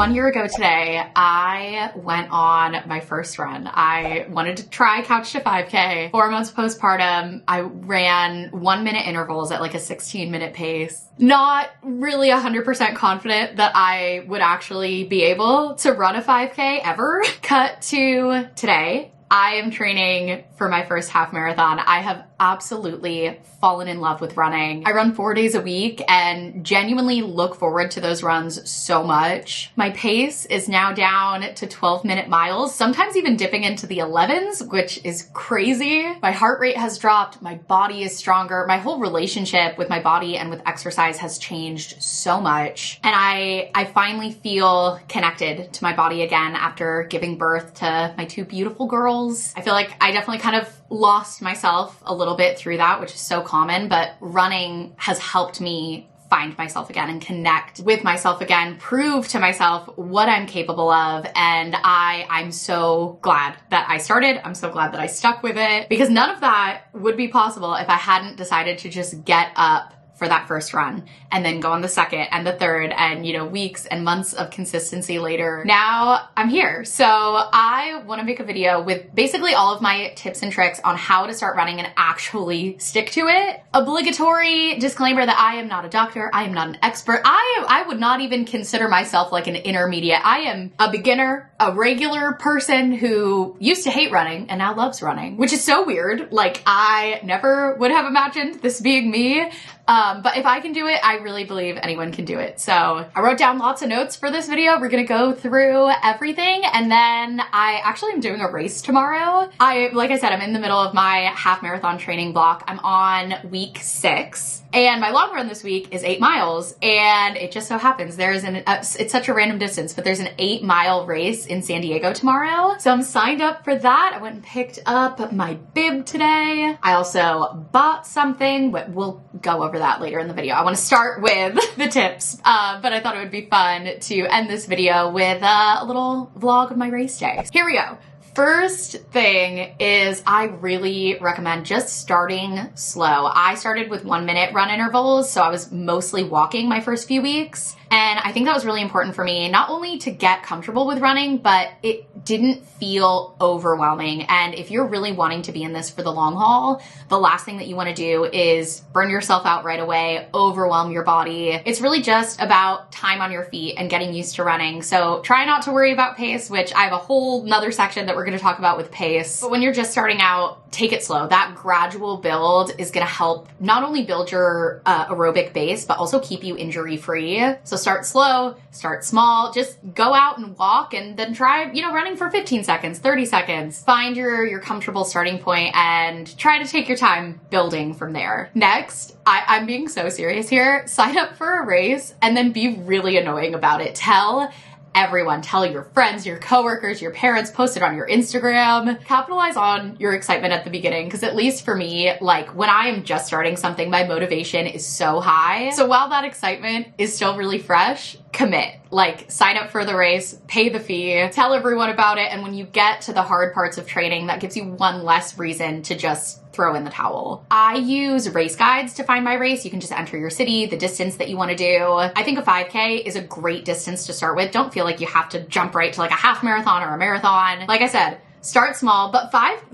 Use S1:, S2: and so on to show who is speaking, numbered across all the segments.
S1: 1 year ago today, I went on my first run. I wanted to try Couch to 5K. 4 months postpartum, I ran 1 minute intervals at like a 16-minute pace. Not really 100% confident that I would actually be able to run a 5K ever. Cut to today. I am training for my first half marathon. I have absolutely fallen in love with running. I run 4 days a week and genuinely look forward to those runs so much. My pace is now down to 12-minute miles, sometimes even dipping into the 11s, which is crazy. My heart rate has dropped. My body is stronger. My whole relationship with my body and with exercise has changed so much. And I finally feel connected to my body again after giving birth to my 2 beautiful girls. I feel like I definitely kind of lost myself a little bit through that, which is so common, but running has helped me find myself again and connect with myself again, prove to myself what I'm capable of. And I'm so glad that I started. I'm so glad that I stuck with it, because none of that would be possible if I hadn't decided to just get up for that first run and then go on the second and the third, and weeks and months of consistency later, now I'm here. So I want to make a video with basically all of my tips and tricks on how to start running and actually stick to it. Obligatory disclaimer that I am not a doctor. I am not an expert. I would not even consider myself like an intermediate. I am a beginner, a regular person who used to hate running and now loves running, which is so weird. Like, I never would have imagined this being me. But if I can do it, I really believe anyone can do it. So I wrote down lots of notes for this video. We're gonna go through everything, and then I actually am doing a race tomorrow. Like I said, I'm in the middle of my half marathon training block. I'm on week 6. And my long run this week is 8 miles. And it just so happens there's it's such a random distance, but there's an 8-mile race in San Diego tomorrow. So I'm signed up for that. I went and picked up my bib today. I also bought something, but we'll go over that later in the video. I want to start with the tips, but I thought it would be fun to end this video with a little vlog of my race day. Here we go. First thing is, I really recommend just starting slow. I started with 1 minute run intervals, so I was mostly walking my first few weeks. And I think that was really important for me, not only to get comfortable with running, but it didn't feel overwhelming. And if you're really wanting to be in this for the long haul, the last thing that you want to do is burn yourself out right away, overwhelm your body. It's really just about time on your feet and getting used to running. So try not to worry about pace, which I have a whole nother section that we're going to talk about with pace. But when you're just starting out, take it slow. That gradual build is going to help not only build your aerobic base, but also keep you injury free. So start slow, start small, just go out and walk, and then try, running for 15 seconds, 30 seconds. Find your comfortable starting point and try to take your time building from there. Next, I'm being so serious here. Sign up for a race and then be really annoying about it. Tell everyone, tell your friends, your coworkers, your parents, post it on your Instagram. Capitalize on your excitement at the beginning, because at least for me, like when I am just starting something, my motivation is so high. So while that excitement is still really fresh, commit. Like, sign up for the race, pay the fee, tell everyone about it, and when you get to the hard parts of training, that gives you one less reason to just throw in the towel. I use race guides to find my race. You can just enter your city, the distance that you want to do. I think a 5K is a great distance to start with. Don't feel like you have to jump right to like a half marathon or a marathon. Like I said, start small, but 5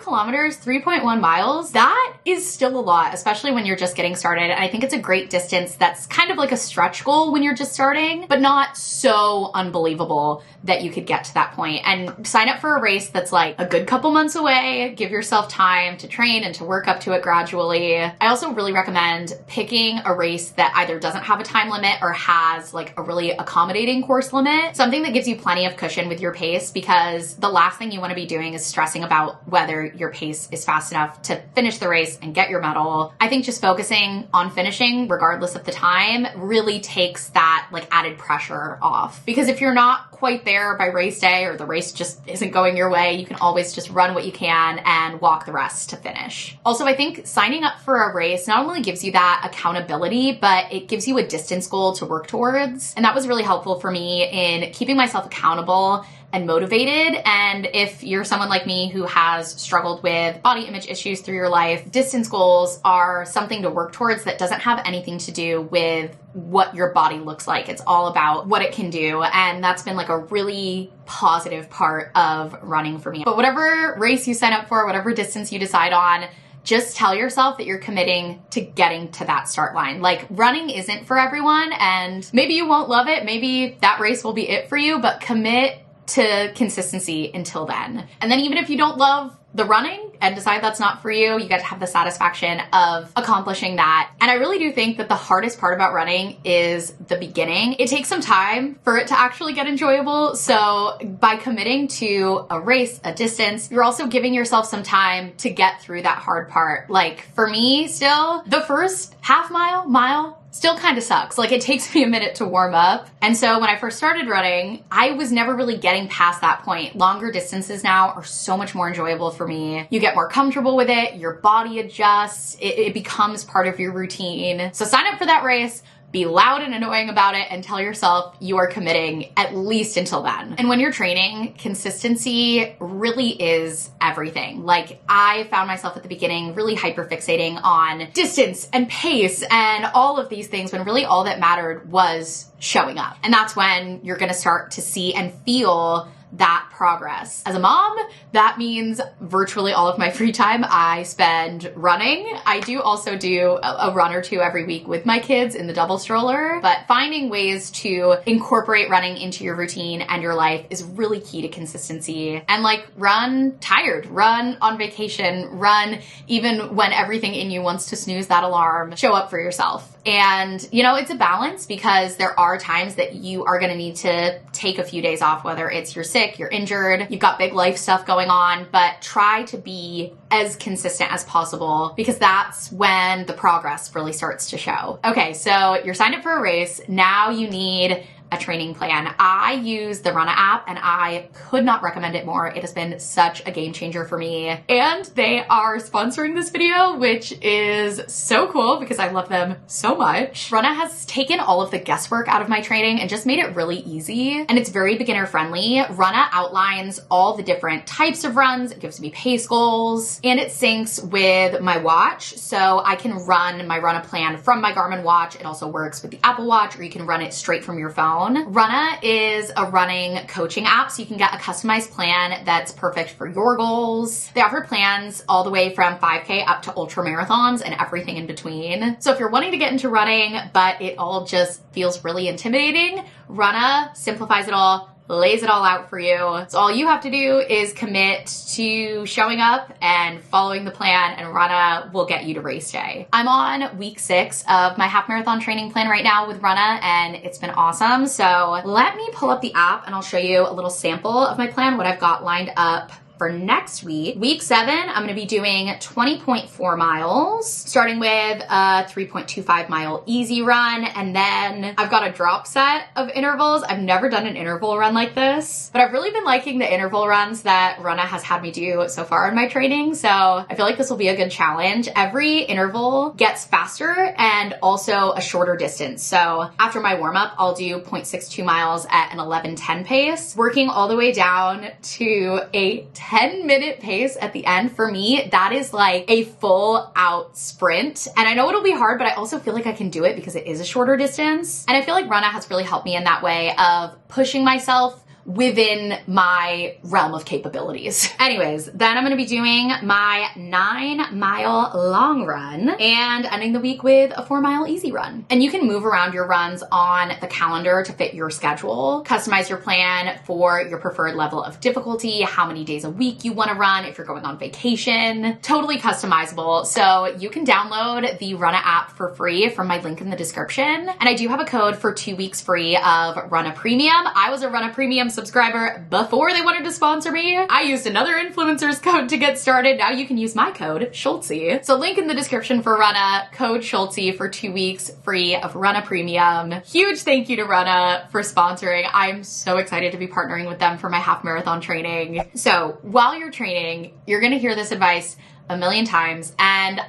S1: kilometers, 3.1 miles, that is still a lot, especially when you're just getting started. And I think it's a great distance that's kind of like a stretch goal when you're just starting, but not so unbelievable that you could get to that point. And sign up for a race that's like a good couple months away. Give yourself time to train and to work up to it gradually. I also really recommend picking a race that either doesn't have a time limit or has like a really accommodating course limit, something that gives you plenty of cushion with your pace, because the last thing you want to be doing is stressing about whether your pace is fast enough to finish the race and get your medal. I think just focusing on finishing regardless of the time really takes that like added pressure off, because if you're not quite there by race day, or the race just isn't going your way, you can always just run what you can and walk the rest to finish. Also, I think signing up for a race not only gives you that accountability, but it gives you a distance goal to work towards. And that was really helpful for me in keeping myself accountable and motivated. And if you're someone like me who has struggled with body image issues through your life, distance goals are something to work towards that doesn't have anything to do with what your body looks like. It's all about what it can do. And that's been like a really positive part of running for me. But whatever race you sign up for, whatever distance you decide on, just tell yourself that you're committing to getting to that start line. Like, running isn't for everyone, and maybe you won't love it. Maybe that race will be it for you, but commit to consistency until then. And then even if you don't love the running and decide that's not for you, you get to have the satisfaction of accomplishing that. And I really do think that the hardest part about running is the beginning. It takes some time for it to actually get enjoyable. So by committing to a race, a distance, you're also giving yourself some time to get through that hard part. Like, for me, still, the first half mile, still kind of sucks. Like, it takes me a minute to warm up. And so when I first started running, I was never really getting past that point. Longer distances now are so much more enjoyable for me. You get more comfortable with it. Your body adjusts. It becomes part of your routine. So sign up for that race. Be loud and annoying about it and tell yourself you are committing at least until then. And when you're training, consistency really is everything. Like, I found myself at the beginning really hyperfixating on distance and pace and all of these things when really all that mattered was showing up. And that's when you're gonna start to see and feel that progress. As a mom, that means virtually all of my free time I spend running. I do also do a run or two every week with my kids in the double stroller, but finding ways to incorporate running into your routine and your life is really key to consistency. And like, run tired, run on vacation, run even when everything in you wants to snooze that alarm. Show up for yourself. And, you know, it's a balance because there are times that you are going to need to take a few days off, whether it's you're sick, you're injured, you've got big life stuff going on, but try to be as consistent as possible because that's when the progress really starts to show. Okay, so you're signed up for a race. Now you need a training plan. I use the Runna app and I could not recommend it more. It has been such a game changer for me. And they are sponsoring this video, which is so cool because I love them so much. Runna has taken all of the guesswork out of my training and just made it really easy. And it's very beginner friendly. Runna outlines all the different types of runs. It gives me pace goals and it syncs with my watch. So I can run my Runna plan from my Garmin watch. It also works with the Apple Watch, or you can run it straight from your phone. Runna is a running coaching app, so you can get a customized plan that's perfect for your goals. They offer plans all the way from 5K up to ultra marathons and everything in between. So if you're wanting to get into running, but it all just feels really intimidating, Runna simplifies it all, lays it all out for you. So all you have to do is commit to showing up and following the plan, and Runna will get you to race day. I'm on week 6 of my half marathon training plan right now with Runna, and it's been awesome. So let me pull up the app and I'll show you a little sample of my plan, what I've got lined up for next week. Week 7, I'm going to be doing 20.4 miles, starting with a 3.25 mile easy run. And then I've got a drop set of intervals. I've never done an interval run like this, but I've really been liking the interval runs that Runna has had me do so far in my training. So I feel like this will be a good challenge. Every interval gets faster and also a shorter distance. So after my warm up, I'll do 0.62 miles at an 11:10 pace, working all the way down to a 10-minute pace at the end. For me, that is like a full out sprint. And I know it'll be hard, but I also feel like I can do it because it is a shorter distance. And I feel like Runna has really helped me in that way of pushing myself within my realm of capabilities. Anyways, then I'm gonna be doing my 9-mile long run and ending the week with a 4-mile easy run. And you can move around your runs on the calendar to fit your schedule, customize your plan for your preferred level of difficulty, how many days a week you wanna run, if you're going on vacation, totally customizable. So you can download the Runna app for free from my link in the description. And I do have a code for 2 weeks free of Runna Premium. I was a Runna Premium subscriber before they wanted to sponsor me. I used another influencer's code to get started. Now you can use my code, Schultzzie. So link in the description for Runna, code Schultzzie for 2 weeks free of Runna Premium. Huge thank you to Runna for sponsoring. I'm so excited to be partnering with them for my half marathon training. So while you're training, you're gonna hear this advice a million times, and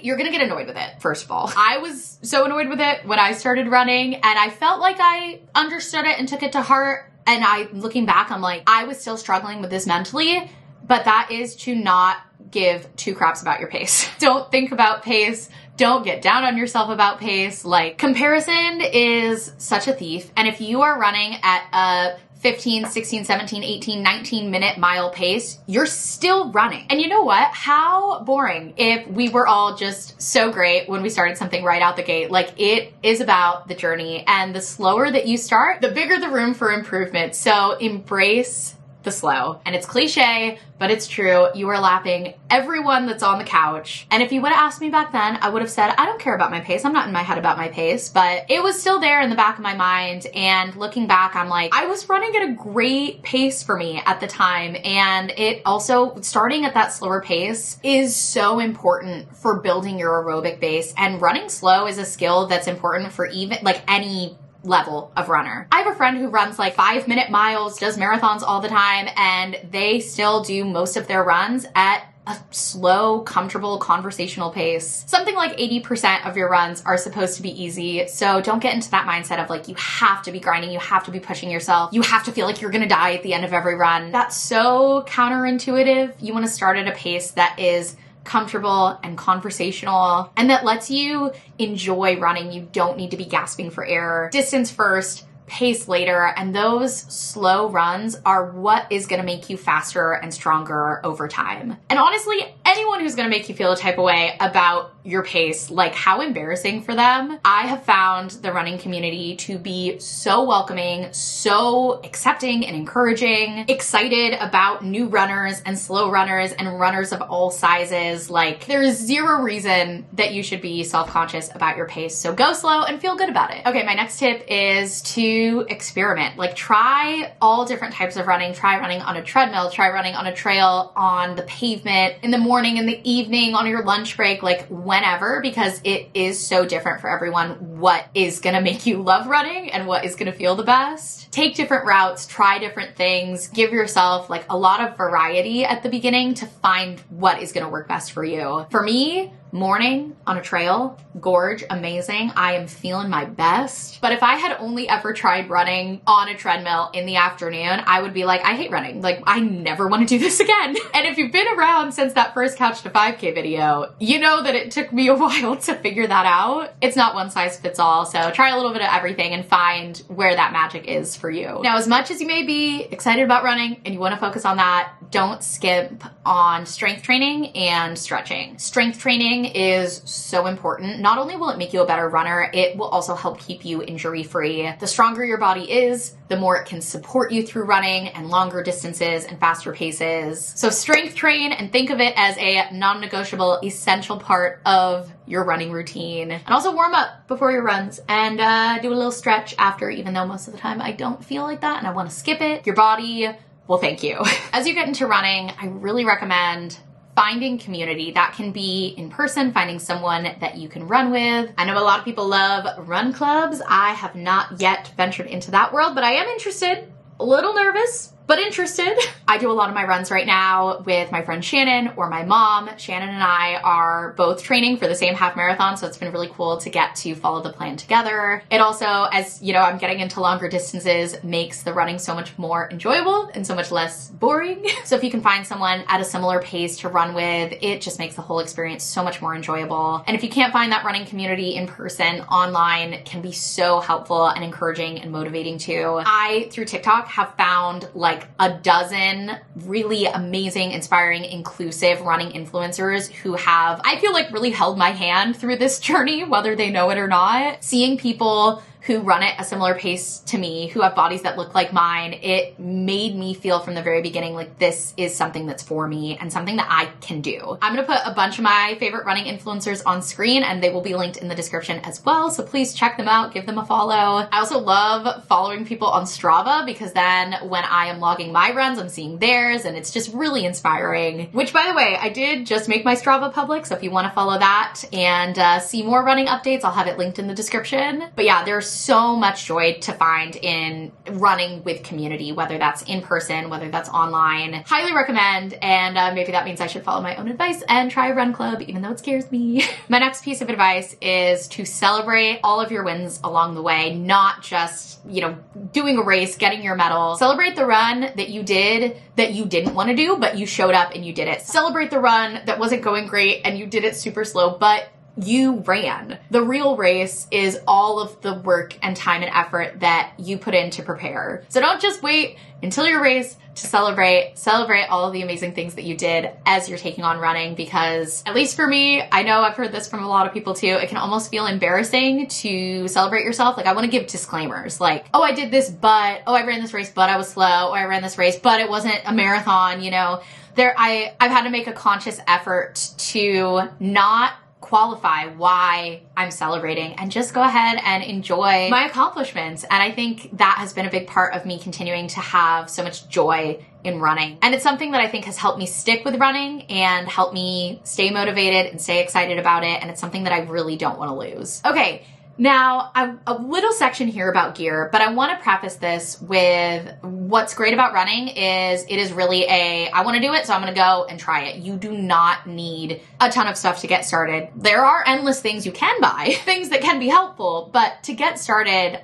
S1: you're gonna get annoyed with it, first of all. I was so annoyed with it when I started running, and I felt like I understood it and took it to heart And looking back, I'm like, I was still struggling with this mentally, but that is to not give two craps about your pace. Don't think about pace. Don't get down on yourself about pace. Like, comparison is such a thief. And if you are running at a 15, 16, 17, 18, 19 minute mile pace, you're still running. And you know what? How boring if we were all just so great when we started something right out the gate. Like, it is about the journey, and the slower that you start, the bigger the room for improvement. So embrace the slow. And it's cliche, but it's true. You are lapping everyone that's on the couch. And if you would have asked me back then, I would have said, I don't care about my pace. I'm not in my head about my pace, but it was still there in the back of my mind. And looking back, I'm like, I was running at a great pace for me at the time. And it also, starting at that slower pace is so important for building your aerobic base. And running slow is a skill that's important for even like any level of runner. I have a friend who runs like 5-minute miles, does marathons all the time, and they still do most of their runs at a slow, comfortable, conversational pace. Something like 80% of your runs are supposed to be easy. So don't get into that mindset of like, you have to be grinding, you have to be pushing yourself, you have to feel like you're gonna die at the end of every run. That's so counterintuitive. You wanna start at a pace that is comfortable and conversational and that lets you enjoy running. You don't need to be gasping for air. Distance first, pace later, and those slow runs are what is going to make you faster and stronger over time. And honestly, anyone who's going to make you feel a type of way about your pace, like how embarrassing for them. I have found the running community to be so welcoming, so accepting and encouraging, excited about new runners and slow runners and runners of all sizes. Like, there is zero reason that you should be self-conscious about your pace. So go slow and feel good about it. Okay, my next tip is to experiment. Like, try all different types of running. Try running on a treadmill, try running on a trail, on the pavement, in the morning, in the evening, on your lunch break, like whenever, because it is so different for everyone what is gonna make you love running and what is gonna feel the best. Take different routes, try different things, give yourself like a lot of variety at the beginning to find what is gonna work best for you. For me, morning on a trail, gorge, amazing. I am feeling my best. But if I had only ever tried running on a treadmill in the afternoon, I would be like, I hate running. Like, I never want to do this again. And if you've been around since that first Couch to 5K video, you know that it took me a while to figure that out. It's not one size fits all. So try a little bit of everything and find where that magic is for you. Now, as much as you may be excited about running and you want to focus on that, don't skip on strength training and stretching. Strength training is so important. Not only will it make you a better runner, it will also help keep you injury-free. The stronger your body is, the more it can support you through running and longer distances and faster paces. So strength train and think of it as a non-negotiable, essential part of your running routine. And also warm up before your runs and do a little stretch after, even though most of the time I don't feel like that and I want to skip it. Your body will thank you. As you get into running, I really recommend finding community. That can be in person, finding someone that you can run with. I know a lot of people love run clubs. I have not yet ventured into that world, but I am interested. A little nervous, but interested. I do a lot of my runs right now with my friend Shannon or my mom. Shannon and I are both training for the same half marathon, so it's been really cool to get to follow the plan together. It also, as you know, I'm getting into longer distances, makes the running so much more enjoyable and so much less boring. So if you can find someone at a similar pace to run with, it just makes the whole experience so much more enjoyable. And if you can't find that running community in person, online can be so helpful and encouraging and motivating too. I, through TikTok, have found like a dozen really amazing, inspiring, inclusive running influencers who have, I feel like, really held my hand through this journey, whether they know it or not. Seeing people who run at a similar pace to me, who have bodies that look like mine, it made me feel from the very beginning like this is something that's for me and something that I can do. I'm gonna put a bunch of my favorite running influencers on screen and they will be linked in the description as well, so please check them out, give them a follow. I also love following people on Strava because then when I am logging my runs, I'm seeing theirs and it's just really inspiring. Which, by the way, I did just make my Strava public, so if you wanna follow that and see more running updates, I'll have it linked in the description. But yeah, there's so much joy to find in running with community, whether that's in person, whether that's online. Highly recommend, and maybe that means I should follow my own advice and try a run club, even though it scares me. My next piece of advice is to celebrate all of your wins along the way, not just, you know, doing a race, getting your medal. Celebrate the run that you did that you didn't want to do, but you showed up and you did it. Celebrate the run that wasn't going great and you did it super slow, but you ran. The real race is all of the work and time and effort that you put in to prepare. So don't just wait until your race to celebrate all of the amazing things that you did as you're taking on running, because at least for me, I know I've heard this from a lot of people too, it can almost feel embarrassing to celebrate yourself. Like, I want to give disclaimers like, oh, I did this, but, oh, I ran this race, but I was slow. Oh, I ran this race, but it wasn't a marathon, you know. I've had to make a conscious effort to not qualify why I'm celebrating and just go ahead and enjoy my accomplishments. And I think that has been a big part of me continuing to have so much joy in running. And it's something that I think has helped me stick with running and help me stay motivated and stay excited about it. And it's something that I really don't want to lose. Okay. Now, a little section here about gear, but I want to preface this with what's great about running is it is really I want to do it, so I'm going to go and try it. You do not need a ton of stuff to get started. There are endless things you can buy, things that can be helpful, but to get started,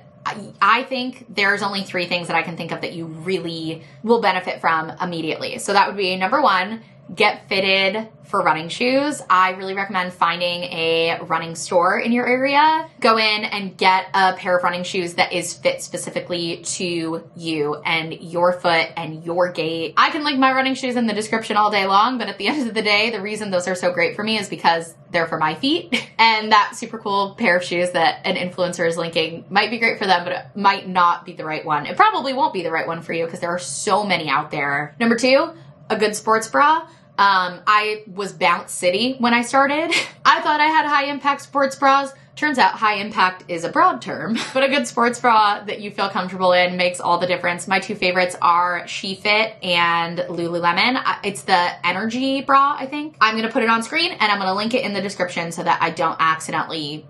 S1: I think there's only 3 things that I can think of that you really will benefit from immediately. So that would be number 1, get fitted for running shoes. I really recommend finding a running store in your area. Go in and get a pair of running shoes that is fit specifically to you and your foot and your gait. I can link my running shoes in the description all day long, but at the end of the day, the reason those are so great for me is because they're for my feet. And that super cool pair of shoes that an influencer is linking might be great for them, but it might not be the right one. It probably won't be the right one for you because there are so many out there. Number 2, a good sports bra. I was Bounce City when I started. I thought I had high impact sports bras. Turns out high impact is a broad term, but a good sports bra that you feel comfortable in makes all the difference. My 2 favorites are SheFit and Lululemon. It's the Energy bra, I think. I'm going to put it on screen and I'm going to link it in the description so that I don't accidentally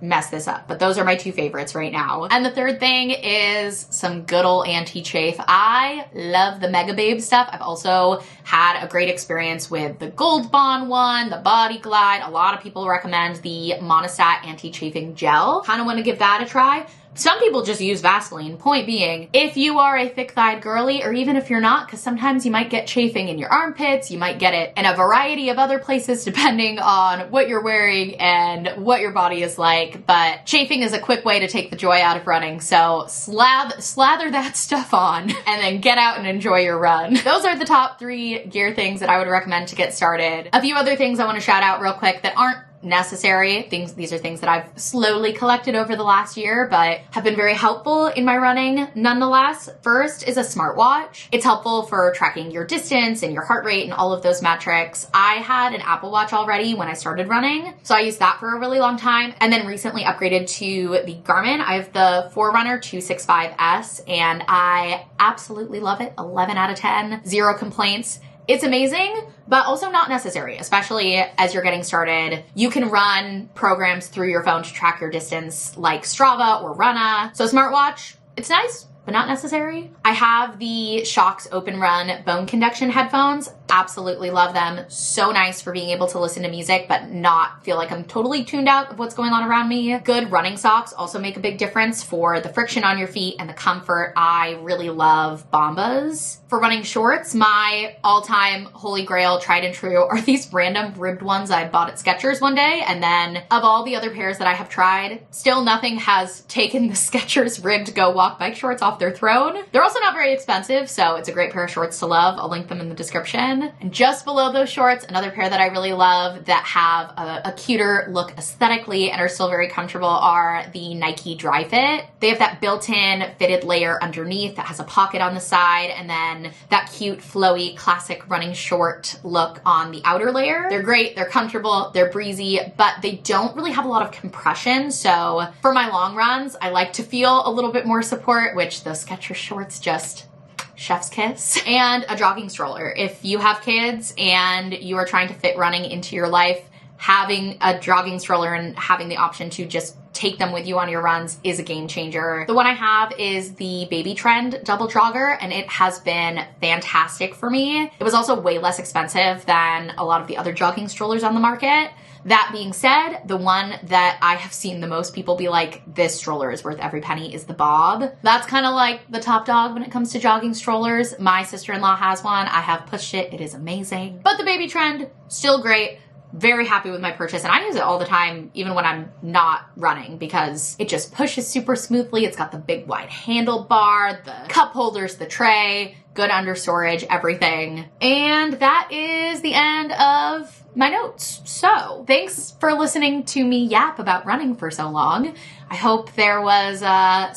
S1: mess this up, but those are my 2 favorites right now. And the third thing is some good old anti-chafe. I love the Mega Babe stuff. I've also had a great experience with the Gold Bond one, the Body Glide. A lot of people recommend the Monostat anti-chafing gel. Kind of want to give that a try. Some people just use Vaseline. Point being, if you are a thick-thighed girly, or even if you're not, because sometimes you might get chafing in your armpits, you might get it in a variety of other places depending on what you're wearing and what your body is like, but chafing is a quick way to take the joy out of running, so slather that stuff on and then get out and enjoy your run. Those are the top 3 gear things that I would recommend to get started. A few other things I want to shout out real quick that aren't necessary. These are things that I've slowly collected over the last year, but have been very helpful in my running nonetheless. First is a smartwatch. It's helpful for tracking your distance and your heart rate and all of those metrics. I had an Apple Watch already when I started running, so I used that for a really long time, and then recently upgraded to the Garmin. I have the Forerunner 265S, and I absolutely love it. 11 out of 10, 0 complaints. It's amazing, but also not necessary, especially as you're getting started. You can run programs through your phone to track your distance like Strava or Runna. So smartwatch, it's nice, but not necessary. I have the Shocks Open Run bone conduction headphones. Absolutely love them. So nice for being able to listen to music, but not feel like I'm totally tuned out of what's going on around me. Good running socks also make a big difference for the friction on your feet and the comfort. I really love Bombas. For running shorts, my all-time holy grail, tried and true, are these random ribbed ones I bought at Skechers one day. And then of all the other pairs that I have tried, still nothing has taken the Skechers ribbed Go Walk bike shorts off their throne. They're also not very expensive, so it's a great pair of shorts to love. I'll link them in the description. And just below those shorts, another pair that I really love that have a cuter look aesthetically and are still very comfortable are the Nike Dry Fit. They have that built-in fitted layer underneath that has a pocket on the side, and then that cute, flowy, classic running short look on the outer layer. They're great, they're comfortable, they're breezy, but they don't really have a lot of compression. So for my long runs, I like to feel a little bit more support, which those Skechers shorts just chef's kiss. And a jogging stroller. If you have kids and you are trying to fit running into your life, having a jogging stroller and having the option to just take them with you on your runs is a game changer. The one I have is the Baby Trend double jogger, and it has been fantastic for me. It was also way less expensive than a lot of the other jogging strollers on the market. That being said, the one that I have seen the most people be like, this stroller is worth every penny, is the Bob. That's kind of like the top dog when it comes to jogging strollers. My sister-in-law has one. I have pushed it. It is amazing. But the Baby Trend, still great. Very happy with my purchase, and I use it all the time, even when I'm not running, because it just pushes super smoothly. It's got the big wide handlebar, the cup holders, the tray, good under storage, everything. And that is the end of my notes. So thanks for listening to me yap about running for so long. I hope there was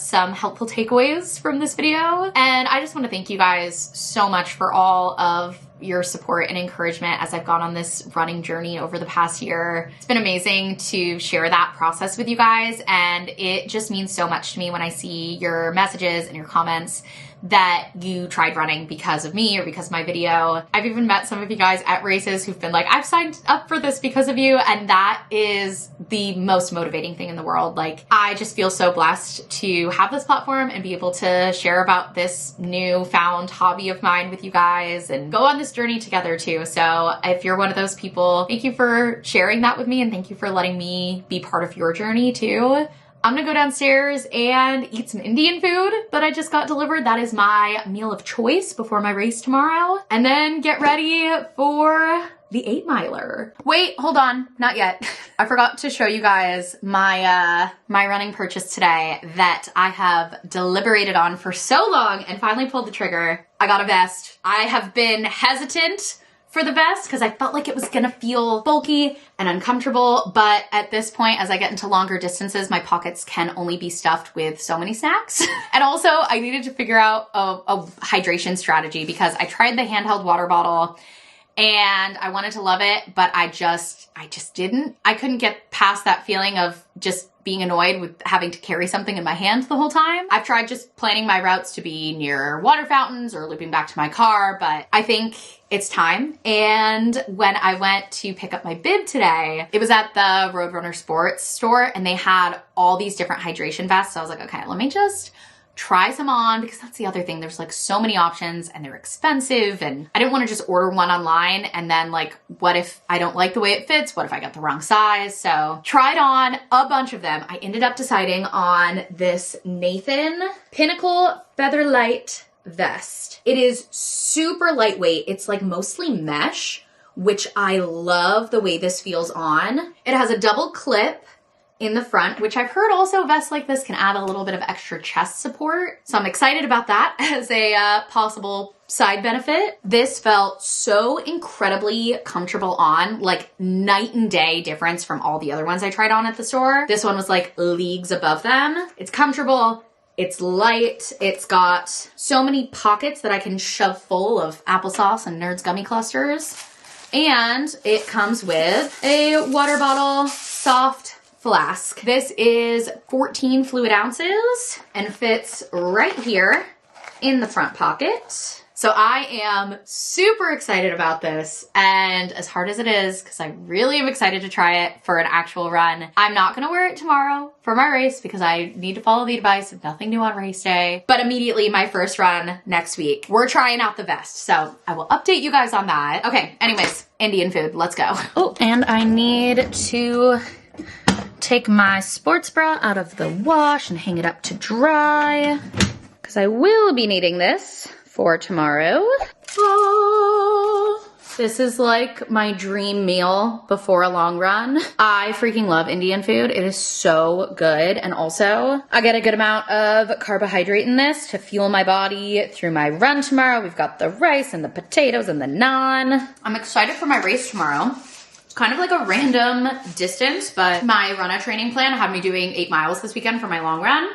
S1: some helpful takeaways from this video. And I just want to thank you guys so much for all of your support and encouragement as I've gone on this running journey over the past year. It's been amazing to share that process with you guys, and it just means so much to me when I see your messages and your comments that you tried running because of me or because of my video. I've even met some of you guys at races who've been like, I've signed up for this because of you, and that is the most motivating thing in the world. Like, I just feel so blessed to have this platform and be able to share about this newfound hobby of mine with you guys and go on this journey together too. So if you're one of those people, thank you for sharing that with me, and thank you for letting me be part of your journey too. I'm gonna go downstairs and eat some Indian food that I just got delivered. That is my meal of choice before my race tomorrow. And then get ready for the 8-miler. Wait, hold on, not yet. I forgot to show you guys my my running purchase today that I have deliberated on for so long and finally pulled the trigger. I got a vest. I have been hesitant for the vest because I felt like it was gonna feel bulky and uncomfortable, but at this point, as I get into longer distances, my pockets can only be stuffed with so many snacks. And also, I needed to figure out a hydration strategy because I tried the handheld water bottle and I wanted to love it, but I just didn't. I couldn't get past that feeling of just being annoyed with having to carry something in my hand the whole time. I've tried just planning my routes to be near water fountains or looping back to my car, but I think it's time. And when I went to pick up my bib today, it was at the Roadrunner Sports store and they had all these different hydration vests. So I was like, okay, let me just try some on, because that's the other thing. There's like so many options and they're expensive, and I didn't want to just order one online and then like, what if I don't like the way it fits? What if I got the wrong size? So tried on a bunch of them. I ended up deciding on this Nathan Pinnacle Featherlight vest. It is super lightweight. It's like mostly mesh, which I love the way this feels on. It has a double clip in the front, which I've heard also vests like this can add a little bit of extra chest support. So I'm excited about that as a possible side benefit. This felt so incredibly comfortable on, like night and day difference from all the other ones I tried on at the store. This one was like leagues above them. It's comfortable. It's light. It's got so many pockets that I can shove full of applesauce and Nerds gummy clusters. And it comes with a water bottle, soft flask. This is 14 fluid ounces and fits right here in the front pocket. So I am super excited about this, and as hard as it is, because I really am excited to try it for an actual run, I'm not gonna wear it tomorrow for my race because I need to follow the advice of nothing new on race day. But immediately my first run next week, we're trying out the vest. So I will update you guys on that. Okay, anyways, Indian food, let's go. Oh, and I need to take my sports bra out of the wash and hang it up to dry because I will be needing this for tomorrow. Oh, this is like my dream meal before a long run. I freaking love Indian food. It is so good. And also I get a good amount of carbohydrate in this to fuel my body through my run tomorrow. We've got the rice and the potatoes and the naan. I'm excited for my race tomorrow. Kind of like a random distance, but my Runna training plan had me doing 8 miles this weekend for my long run.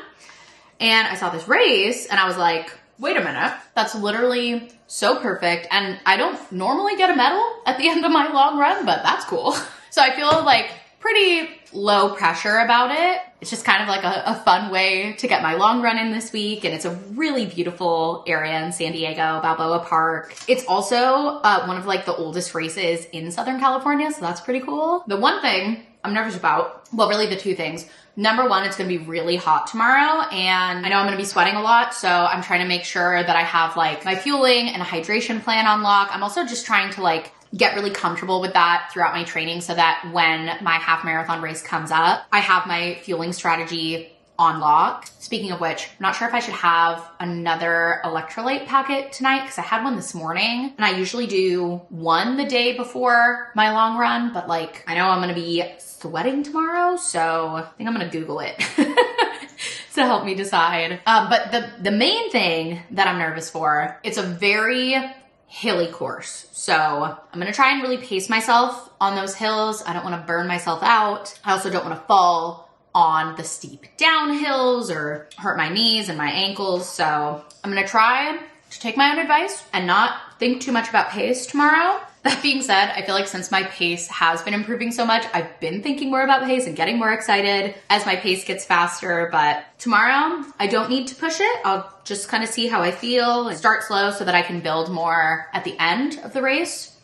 S1: And I saw this race and I was like, wait a minute, that's literally so perfect. And I don't normally get a medal at the end of my long run, but that's cool. So I feel like pretty low pressure about it. It's just kind of like a fun way to get my long run in this week. And it's a really beautiful area in San Diego, Balboa Park. It's also one of like the oldest races in Southern California. So that's pretty cool. The one thing I'm nervous about, well, really the two things. Number one, it's gonna be really hot tomorrow, and I know I'm gonna be sweating a lot, so I'm trying to make sure that I have like my fueling and a hydration plan on lock. I'm also just trying to like get really comfortable with that throughout my training so that when my half marathon race comes up, I have my fueling strategy on lock. Speaking of which, I'm not sure if I should have another electrolyte packet tonight because I had one this morning, and I usually do one the day before my long run, but like I know I'm gonna be sweating tomorrow, so I think I'm gonna Google it to help me decide. But the main thing that I'm nervous for, it's a very hilly course. So I'm gonna try and really pace myself on those hills. I don't wanna burn myself out. I also don't wanna fall on the steep downhills or hurt my knees and my ankles. So I'm gonna try to take my own advice and not think too much about pace tomorrow. That being said, I feel like since my pace has been improving so much, I've been thinking more about pace and getting more excited as my pace gets faster. But tomorrow, I don't need to push it. I'll just kind of see how I feel and start slow so that I can build more at the end of the race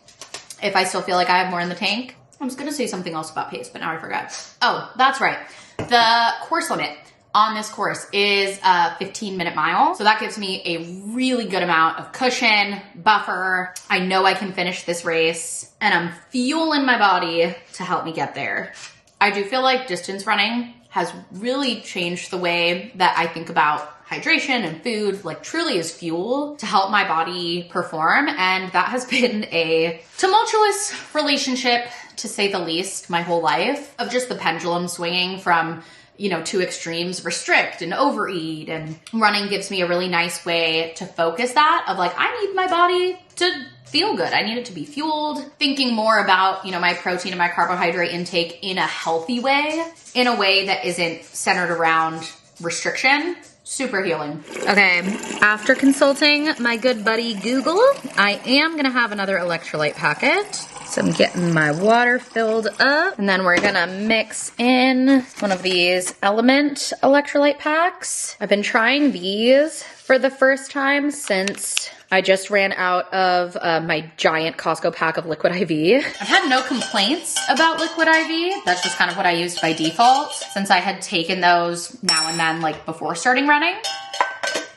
S1: if I still feel like I have more in the tank. I was gonna say something else about pace, but now I forgot. Oh, that's right. The course limit on this course is a 15-minute mile. So that gives me a really good amount of cushion, buffer. I know I can finish this race, and I'm fueling my body to help me get there. I do feel like distance running has really changed the way that I think about hydration and food, like truly as fuel to help my body perform. And that has been a tumultuous relationship, to say the least, my whole life, of just the pendulum swinging from, you know, two extremes, restrict and overeat. And running gives me a really nice way to focus that of like, I need my body to feel good. I need it to be fueled. Thinking more about, you know, my protein and my carbohydrate intake in a healthy way, in a way that isn't centered around restriction. Super healing. Okay, after consulting my good buddy Google, I am gonna have another electrolyte packet. So I'm getting my water filled up, and then we're gonna mix in one of these Element electrolyte packs. I've been trying these for the first time since I just ran out of my giant Costco pack of Liquid IV. I've had no complaints about Liquid IV. That's just kind of what I used by default since I had taken those now and then, like before starting running.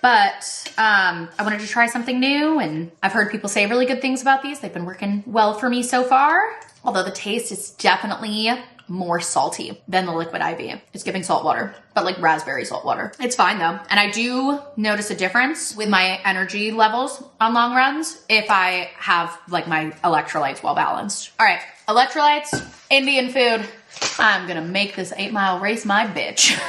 S1: But I wanted to try something new, and I've heard people say really good things about these. They've been working well for me so far, although the taste is definitely more salty than the Liquid IV. It's giving salt water, but like raspberry salt water. It's fine though. And I do notice a difference with my energy levels on long runs if I have like my electrolytes well balanced. All right, electrolytes, Indian food. I'm gonna make this 8-mile race my bitch.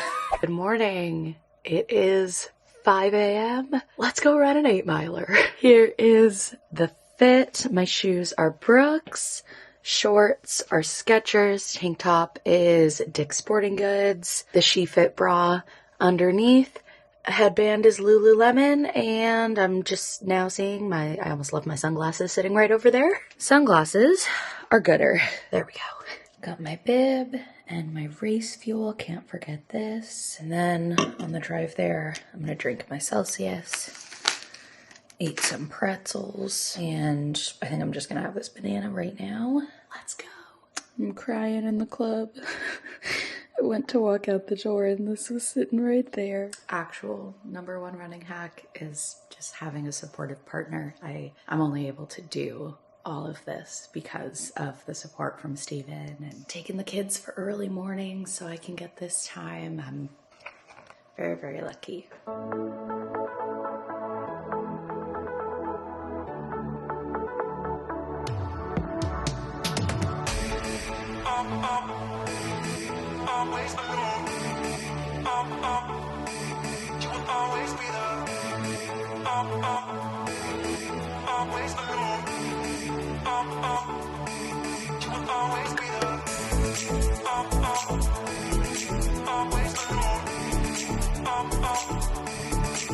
S2: Good morning. It is 5 a.m. Let's go run an 8-miler. Here is the fit. My shoes are Brooks. Shorts are Skechers. Tank top is Dick's Sporting Goods. The She Fit bra underneath. Headband is Lululemon. And I'm just now seeing I almost left my sunglasses sitting right over there. Sunglasses are gooder. There we go. Got my bib and my race fuel. Can't forget this. And then on the drive there, I'm gonna drink my Celsius. Eat some pretzels, and I think I'm just gonna have this banana right now. Let's go. I'm crying in the club. I went to walk out the door and this was sitting right there. Actual #1 running hack is just having a supportive partner. I'm only able to do all of this because of the support from Steven and taking the kids for early mornings so I can get this time. I'm very, very lucky.
S3: Always alone. You will always be there. Always alone. You will always be there. Always alone.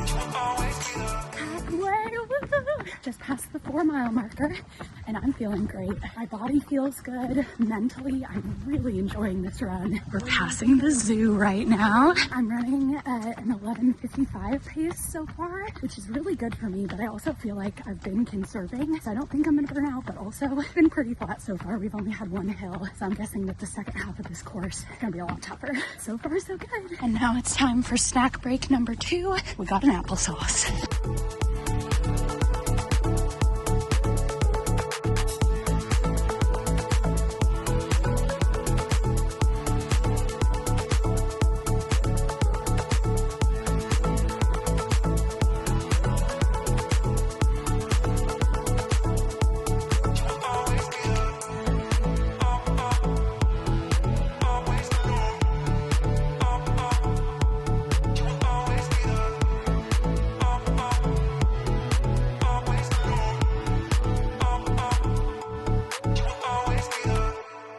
S3: You will always be there.
S4: Halfway, just past the 4-mile marker. and I'm feeling great. My body feels good. Mentally, I'm really enjoying this run. We're passing the zoo right now. I'm running at an 11:55 pace so far, which is really good for me, but I also feel like I've been conserving, so I don't think I'm gonna burn out, but also it's been pretty flat so far. We've only had one hill, so I'm guessing that the second half of this course is gonna be a lot tougher. So far, so good. And now it's time for snack break number 2. We got an applesauce.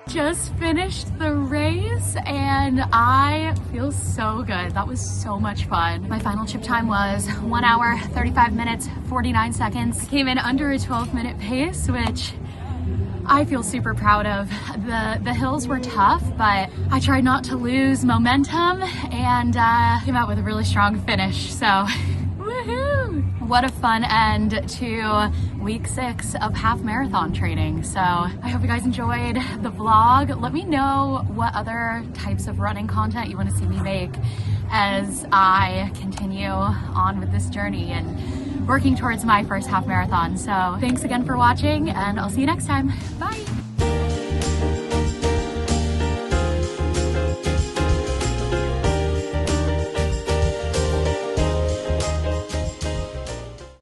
S4: Just finished the race and I feel so good. That was so much fun. My final chip time was 1 hour, 35 minutes, 49 seconds. Came in under a 12-minute pace, which I feel super proud of. The hills were tough, but I tried not to lose momentum and came out with a really strong finish. So woohoo! What a fun end to week 6 of half marathon training. So I hope you guys enjoyed the vlog. Let me know what other types of running content you want to see me make as I continue on with this journey and working towards my first half marathon. So thanks again for watching and I'll see you next time. Bye.